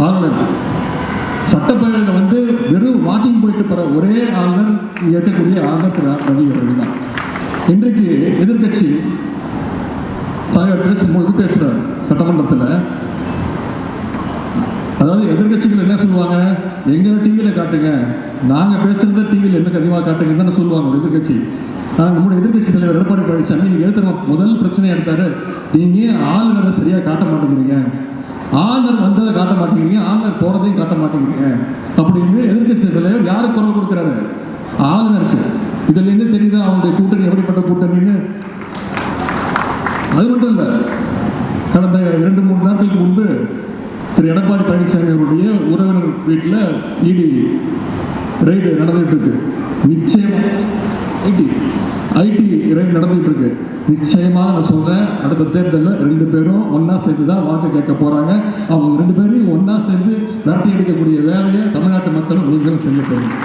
ஆளுநர் சட்டப்பேரவையில் வந்து வெறும் வாக்கிங் போயிட்டு போகிற ஒரே ஆளுநர் ஏற்கக்கூடிய ஆளுநர் திரு ரவி அவர்கள் தான். இன்றைக்கு எதிர்கட்சி தலைவர் பேசுகிறார் சட்டமன்றத்தில். அதாவது எதிர்கட்சிகள் என்ன சொல்லுவாங்க, எங்கள் டிவியில் காட்டுங்க, நாங்கள் பேசுகிறத டிவியில் என்ன அதிகமாக காட்டுங்கன்னு தானே சொல்லுவாங்க ஒரு எதிர்கட்சி. ஆனால் நம்முடைய எதிர்கட்சி தலைவர் எடப்பாடி பழனிசாமி நீங்கள் எழுத்துற முதல் பிரச்சனை எடுத்தாரு, நீங்கள் ஆளுநரை சரியாக காட்ட மாட்டேங்கிறீங்க, ஆளுநர் வந்ததை காட்ட மாட்டேங்கிறீங்க, ஆளுநர் போகிறதையும் காட்ட மாட்டேங்கிறீங்க அப்படின்னு எதிர்கட்சி தலைவர் யாருக்கு குரல் கொடுக்குறாரு? ஆளுநருக்கு. இதில் என்ன தெரியுதா அவங்களுடைய கூட்டணி எப்படிப்பட்ட கூட்டணின்னு? அது மட்டும் இல்லை, கடந்த 2-3 நாட்களுக்கு முன்பு திரு எடப்பாடி பழனிசாமி அவருடைய உறவினர் வீட்டில் இடி ரைடு நடந்துகிட்டு இருக்கு. நிச்சயமா ஐடி ரைடு நடந்துகிட்டு இருக்கு. நிச்சயமாக நான் சொல்கிறேன், அடுத்த தேர்தலில் 2 பேரும் ஒன்றா சேர்ந்து தான் வாக்கு கேட்க போகிறாங்க. அவங்க 2 பேரையும் ஒன்றா சேர்ந்து விரட்டி எடுக்கக்கூடிய வேலையை தமிழ்நாட்டு மக்களும் நீங்களும் செய்ய போகிறீங்க.